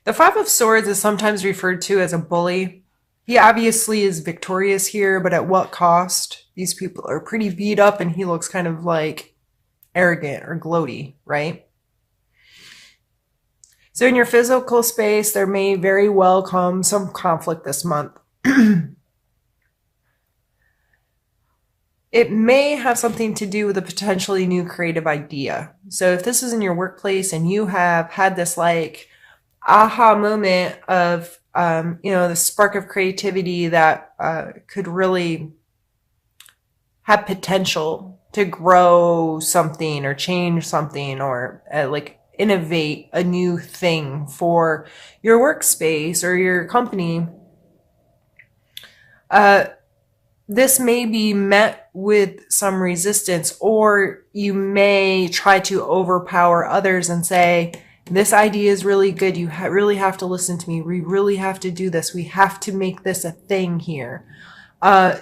The Five of Swords is sometimes referred to as a bully. He obviously is victorious here, but at what cost? These people are pretty beat up and he looks kind of like arrogant or gloaty, right? So in your physical space, there may very well come some conflict this month. It may have something to do with a potentially new creative idea. So if this is in your workplace and you have had this like aha moment of, the spark of creativity that could really have potential to grow something or change something or like innovate a new thing for your workspace or your company, this may be met with some resistance, or you may try to overpower others and say, this idea is really good. You really have to listen to me. We really have to do this. We have to make this a thing here.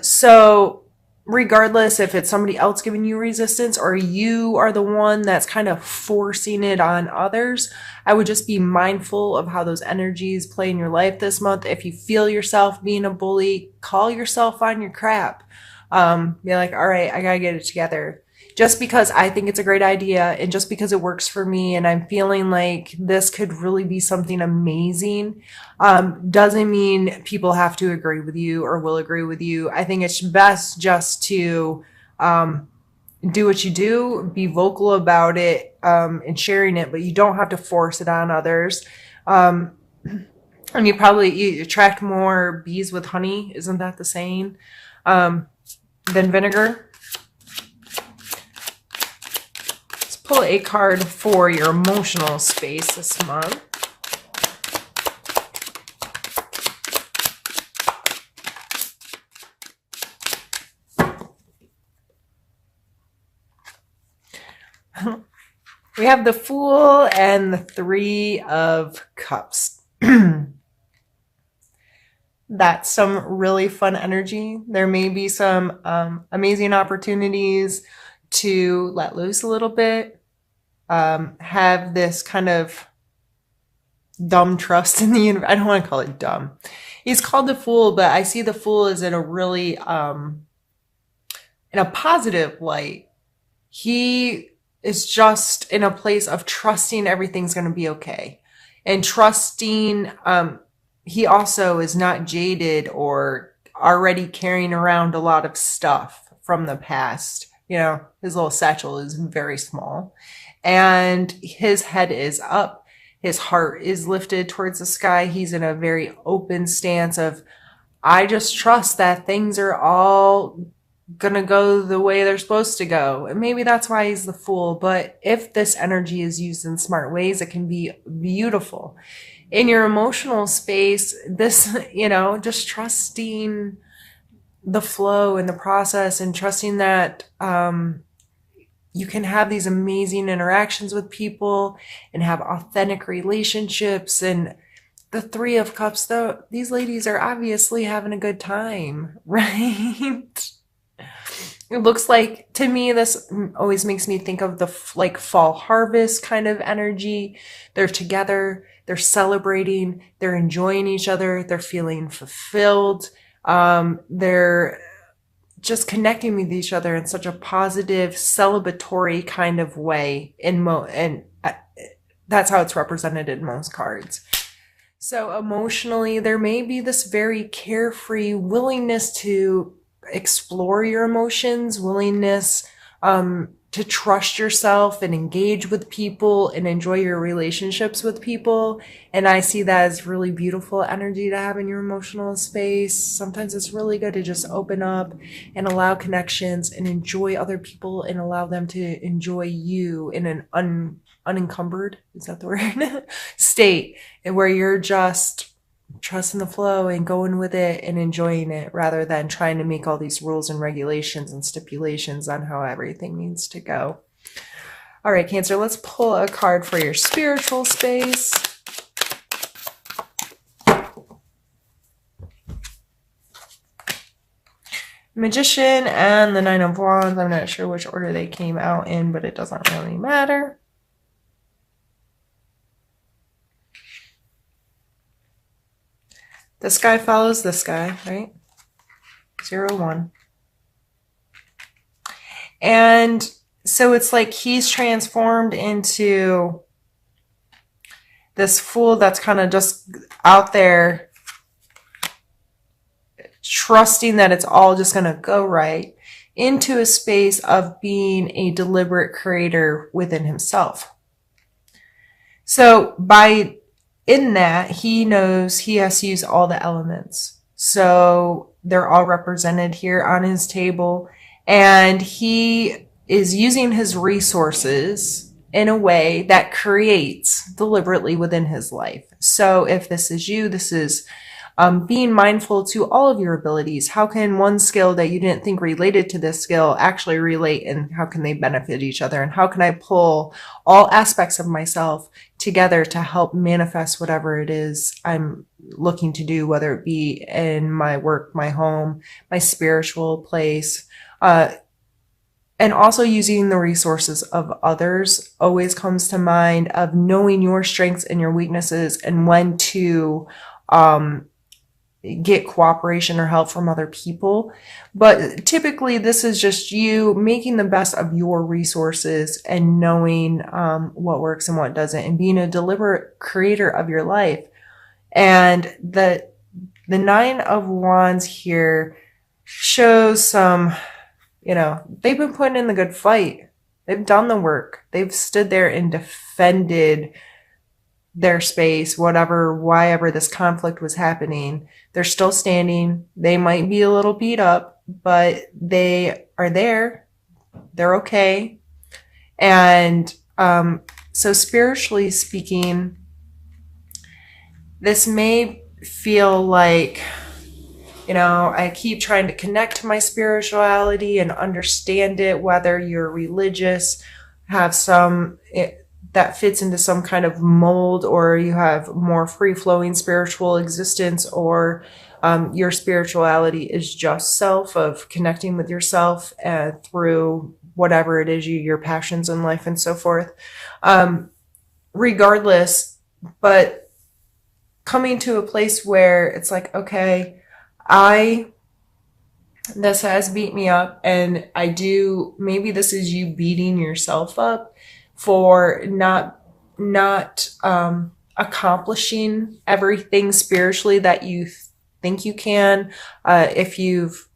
So regardless if it's somebody else giving you resistance or you are the one that's kind of forcing it on others, I would just be mindful of how those energies play in your life this month. If you feel yourself being a bully, call yourself on your crap. Be like, all right, I gotta get it together. Just because I think it's a great idea and just because it works for me and I'm feeling like this could really be something amazing, doesn't mean people have to agree with you or will agree with you. I think it's best just to do what you do, be vocal about it, and sharing it, but you don't have to force it on others. And you attract more bees with honey, isn't that the saying? Than vinegar. Pull a card for your emotional space this month. We have the Fool and the Three of Cups. That's some really fun energy. There may be some amazing opportunities to let loose a little bit, have this kind of dumb trust in the universe. I don't want to call it dumb. He's called the Fool, but I see the Fool as in a really, in a positive light. He is just in a place of trusting everything's going to be okay. And trusting, he also is not jaded or already carrying around a lot of stuff from the past. His little satchel is very small and his head is up. His heart is lifted towards the sky. He's in a very open stance of, I just trust that things are all gonna go the way they're supposed to go. And maybe that's why he's the Fool. But if this energy is used in smart ways, it can be beautiful. In your emotional space, this, just trusting the flow and the process and trusting that you can have these amazing interactions with people and have authentic relationships. And the Three of Cups, though, these ladies are obviously having a good time, right? It looks like, to me, this always makes me think of the fall harvest kind of energy. They're together, they're celebrating, they're enjoying each other, they're feeling fulfilled. They're just connecting with each other in such a positive, celebratory kind of way. And that's how it's represented in most cards. So emotionally, there may be this very carefree willingness to explore your emotions, willingness to trust yourself and engage with people and enjoy your relationships with people. And I see that as really beautiful energy to have in your emotional space. Sometimes it's really good to just open up and allow connections and enjoy other people and allow them to enjoy you in an unencumbered, is that the word? State, and where you're just trusting the flow and going with it and enjoying it rather than trying to make all these rules and regulations and stipulations on how everything needs to go. All right, Cancer, let's pull a card for your spiritual space. Magician and the Nine of Wands. I'm not sure which order they came out in, but it doesn't really matter. This guy follows this guy, right? 0, 1. And so it's like he's transformed into this fool that's kind of just out there trusting that it's all just going to go right, into a space of being a deliberate creator within himself. So in that, he knows he has to use all the elements. So they're all represented here on his table, and he is using his resources in a way that creates deliberately within his life. So if this is you, this is being mindful to all of your abilities. How can one skill that you didn't think related to this skill actually relate, and how can they benefit each other? And how can I pull all aspects of myself together to help manifest whatever it is I'm looking to do, whether it be in my work, my home, my spiritual place, and also using the resources of others always comes to mind, of knowing your strengths and your weaknesses and when to get cooperation or help from other people. But typically this is just you making the best of your resources and knowing what works and what doesn't, and being a deliberate creator of your life. And the 9 of Wands here shows some, they've been putting in the good fight. They've done the work. They've stood there and defended their space, why ever this conflict was happening. They're still standing. They might be a little beat up, but they are there. They're okay. And so spiritually speaking, this may feel like, I keep trying to connect to my spirituality and understand it, whether you're religious, have that fits into some kind of mold, or you have more free-flowing spiritual existence, or your spirituality is just self, of connecting with yourself through whatever it is, your passions in life and so forth. Regardless, but coming to a place where it's like, okay, this has beat me up, and maybe this is you beating yourself up for not accomplishing everything spiritually that you think you can. If you've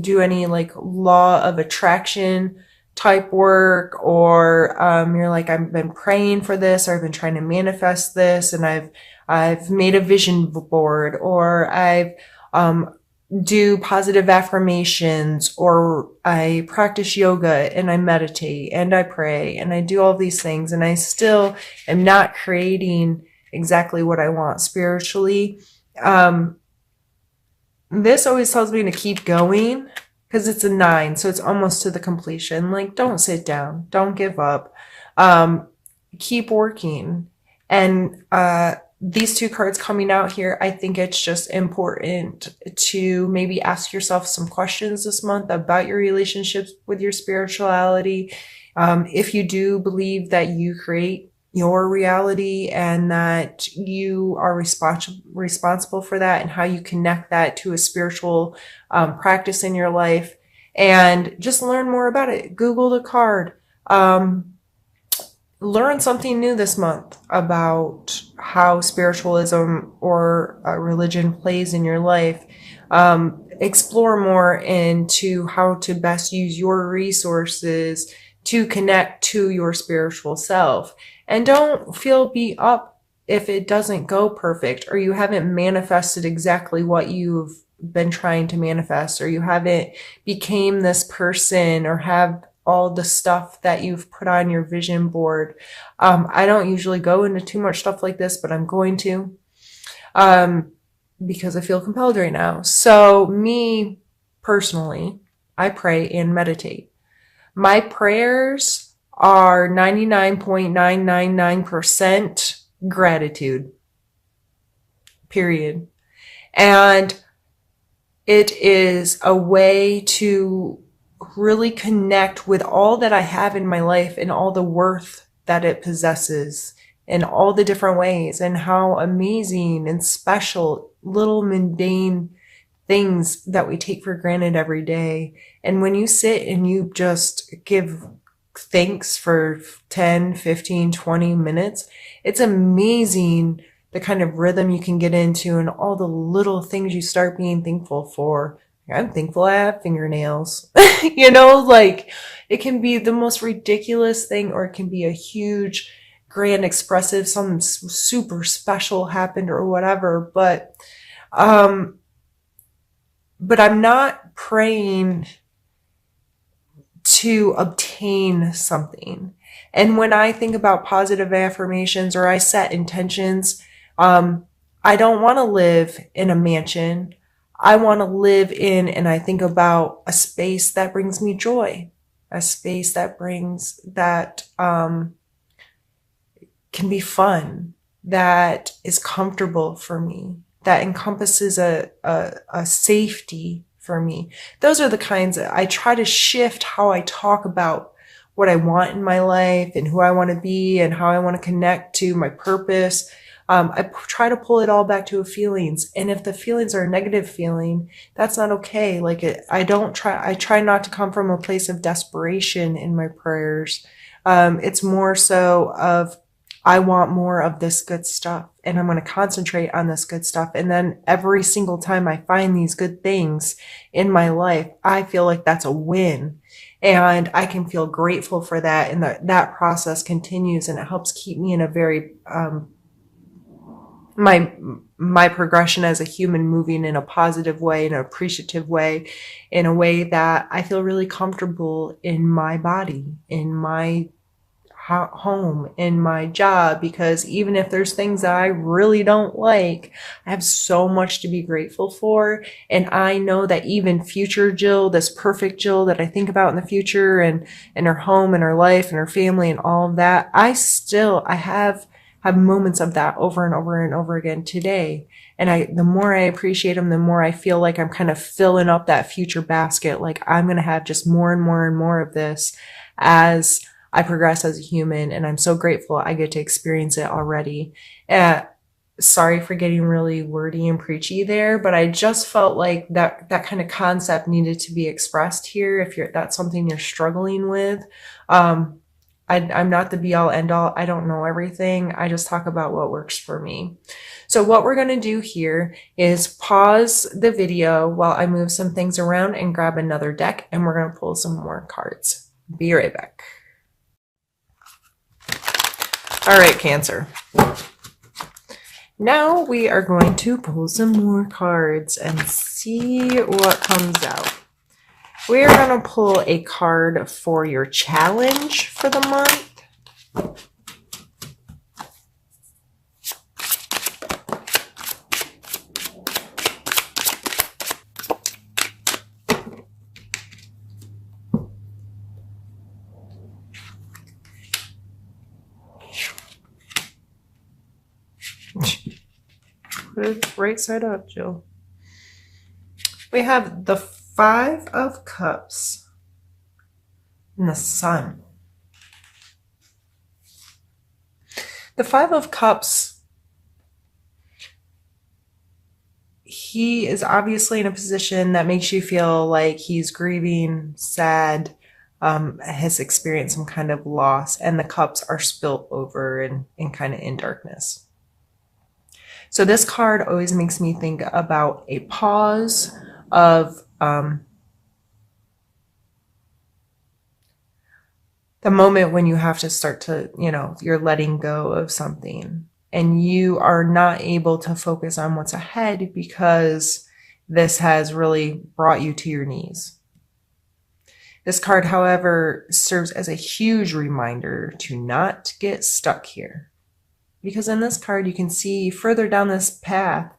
do any like law of attraction type work, or you're like, I've been praying for this, or I've been trying to manifest this, and I've made a vision board, or I've do positive affirmations, or I practice yoga and I meditate and I pray and I do all these things, and I still am not creating exactly what I want spiritually. This always tells me to keep going, because it's a 9, so it's almost to the completion. Like, don't sit down, don't give up, keep working. And these 2 cards coming out here, I think it's just important to maybe ask yourself some questions this month about your relationships with your spirituality. If you do believe that you create your reality and that you are responsible for that, and how you connect that to a spiritual practice in your life, and just learn more about it. Google the card. Learn something new this month about how spiritualism or religion plays in your life. Explore more into how to best use your resources to connect to your spiritual self. And don't feel beat up if it doesn't go perfect, or you haven't manifested exactly what you've been trying to manifest, or you haven't became this person, or have all the stuff that you've put on your vision board. I don't usually go into too much stuff like this, but I'm going to, because I feel compelled right now. So me personally, I pray and meditate. My prayers are 99.999% gratitude, period. And it is a way to really connect with all that I have in my life and all the worth that it possesses in all the different ways, and how amazing and special little mundane things that we take for granted every day. And when you sit and you just give thanks for 10, 15, 20 minutes, it's amazing the kind of rhythm you can get into and all the little things you start being thankful for. I'm thankful I have fingernails. Like it can be the most ridiculous thing, or it can be a huge, grand, expressive, something super special happened or whatever. Um, but I'm not praying to obtain something. And when I think about positive affirmations or I set intentions, I don't want to live in a mansion. I want to live in, and I think about a space that brings me joy, a space that can be fun, that is comfortable for me, that encompasses a safety for me. Those are the kinds that I try to shift how I talk about what I want in my life and who I want to be and how I want to connect to my purpose. I try to pull it all back to feelings. And if the feelings are a negative feeling, that's not okay. I try not to come from a place of desperation in my prayers. It's more so of, I want more of this good stuff, and I'm going to concentrate on this good stuff. And then every single time I find these good things in my life, I feel like that's a win, and I can feel grateful for that. And that process continues, and it helps keep me in a very, my progression as a human moving in a positive way, in an appreciative way, in a way that I feel really comfortable in my body, in my home, in my job, because even if there's things that I really don't like, I have so much to be grateful for. And I know that even future Jill, this perfect Jill that I think about in the future, and her home and her life and her family and all of that, I have moments of that over and over and over again today. And the more I appreciate them, the more I feel like I'm kind of filling up that future basket. Like I'm going to have just more and more and more of this as I progress as a human, and I'm so grateful I get to experience it already. Sorry for getting really wordy and preachy there, but I just felt like that kind of concept needed to be expressed here. If that's something you're struggling with, I'm not the be all end all. I don't know everything. I just talk about what works for me. So what we're going to do here is pause the video while I move some things around and grab another deck, and we're going to pull some more cards. Be right back. All right, Cancer. Now we are going to pull some more cards and see what comes out. We're going to pull a card for your challenge for the month. Put it right side up, Jill. We have the Five of Cups and the Sun. The Five of Cups, he is obviously in a position that makes you feel like he's grieving, sad, has experienced some kind of loss, and the cups are spilt over and kind of in darkness. So this card always makes me think about a pause of the moment when you have to start to, you're letting go of something and you are not able to focus on what's ahead because this has really brought you to your knees. This card, however, serves as a huge reminder to not get stuck here. Because in this card, you can see further down this path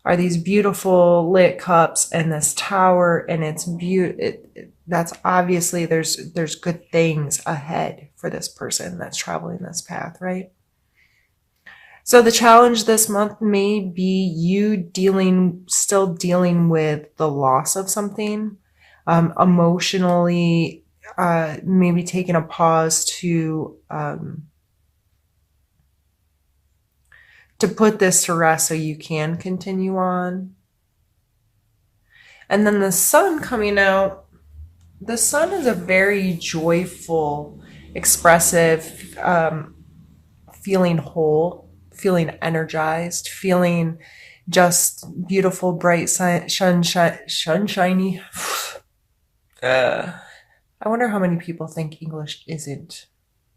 are these beautiful lit cups and this tower, and it's that's obviously there's good things ahead for this person that's traveling this path, right? So the challenge this month may be you still dealing with the loss of something, emotionally, maybe taking a pause to to put this to rest so you can continue on. And then the sun coming out, the sun is a very joyful, expressive, feeling whole, feeling energized, feeling just beautiful, bright, sunshiny. I wonder how many people think English isn't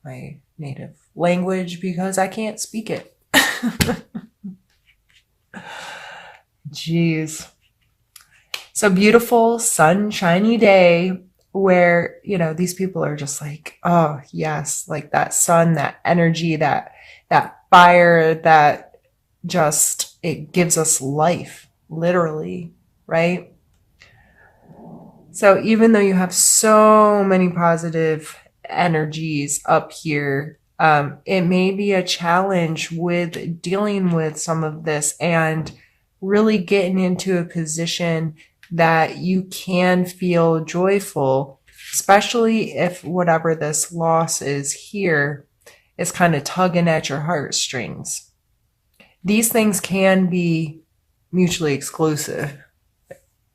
my native language because I can't speak it. Jeez. So beautiful, sunshiny day where, you know, these people are just like, oh, yes, like that sun, that energy, that fire, that just, it gives us life, literally, right? So even though you have so many positive energies up here, it may be a challenge with dealing with some of this and really getting into a position that you can feel joyful, especially if whatever this loss is here is kind of tugging at your heartstrings. These things can be mutually exclusive,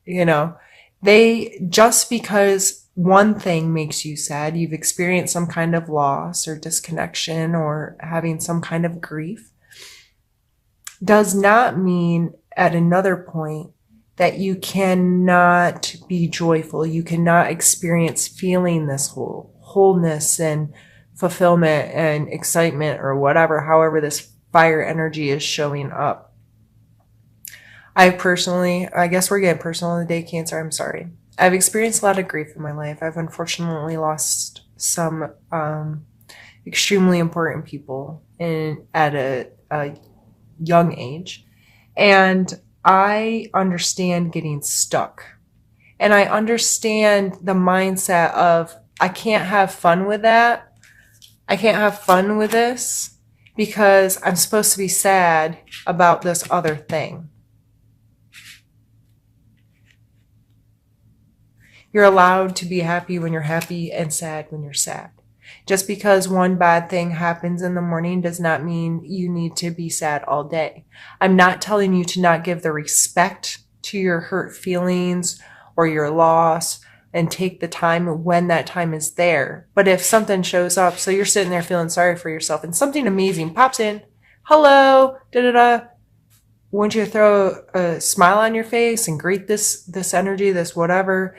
you know. They, just because one thing makes you sad, you've experienced some kind of loss or disconnection or having some kind of grief, does not mean at another point that you cannot be joyful. You cannot experience feeling this wholeness and fulfillment and excitement or whatever, however this fire energy is showing up. I personally, I guess we're getting personal today, Cancer, I'm sorry. I've experienced a lot of grief in my life. I've unfortunately lost some extremely important people at a young age. And I understand getting stuck. And I understand the mindset of, I can't have fun with that. I can't have fun with this because I'm supposed to be sad about this other thing. You're allowed to be happy when you're happy and sad when you're sad. Just because one bad thing happens in the morning does not mean you need to be sad all day. I'm not telling you to not give the respect to your hurt feelings or your loss and take the time when that time is there. But if something shows up, so you're sitting there feeling sorry for yourself and something amazing pops in, hello, da-da-da, wouldn't you throw a smile on your face and greet this energy, this whatever?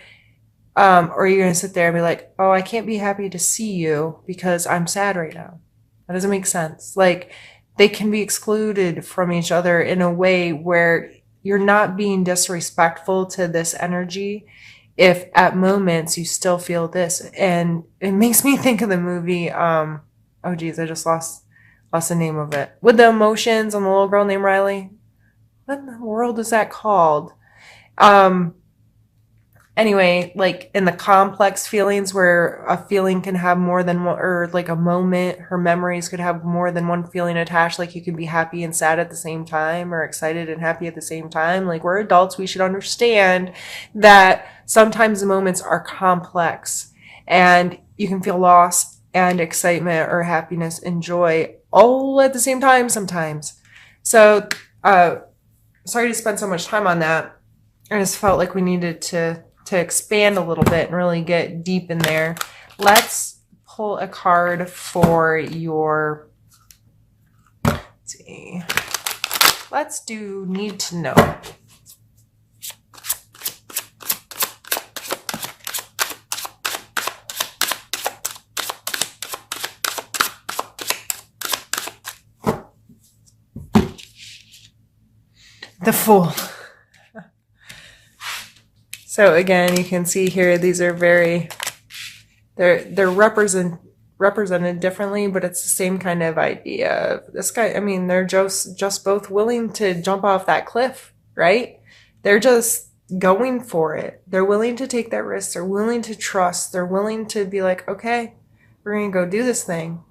Or are you going to sit there and be like, oh, I can't be happy to see you because I'm sad right now? That doesn't make sense. Like, they can be excluded from each other in a way where you're not being disrespectful to this energy if at moments you still feel this. And it makes me think of the movie, oh geez, I just lost the name of it. With the emotions and the little girl named Riley. What in the world is that called? Anyway, like in the complex feelings where a feeling can have more than one, or like a moment, her memories could have more than one feeling attached. Like you can be happy and sad at the same time or excited and happy at the same time. Like we're adults, we should understand that sometimes the moments are complex and you can feel loss and excitement or happiness and joy all at the same time sometimes. So, sorry to spend so much time on that. I just felt like we needed to expand a little bit and really get deep in there. Let's pull a card for your, let's see, let's do need to know. The Fool. So again, you can see here, these are very, they're represented differently, but it's the same kind of idea. This guy, I mean, they're just both willing to jump off that cliff, right? They're just going for it. They're willing to take that risk. They're willing to trust. They're willing to be like, okay, we're going to go do this thing.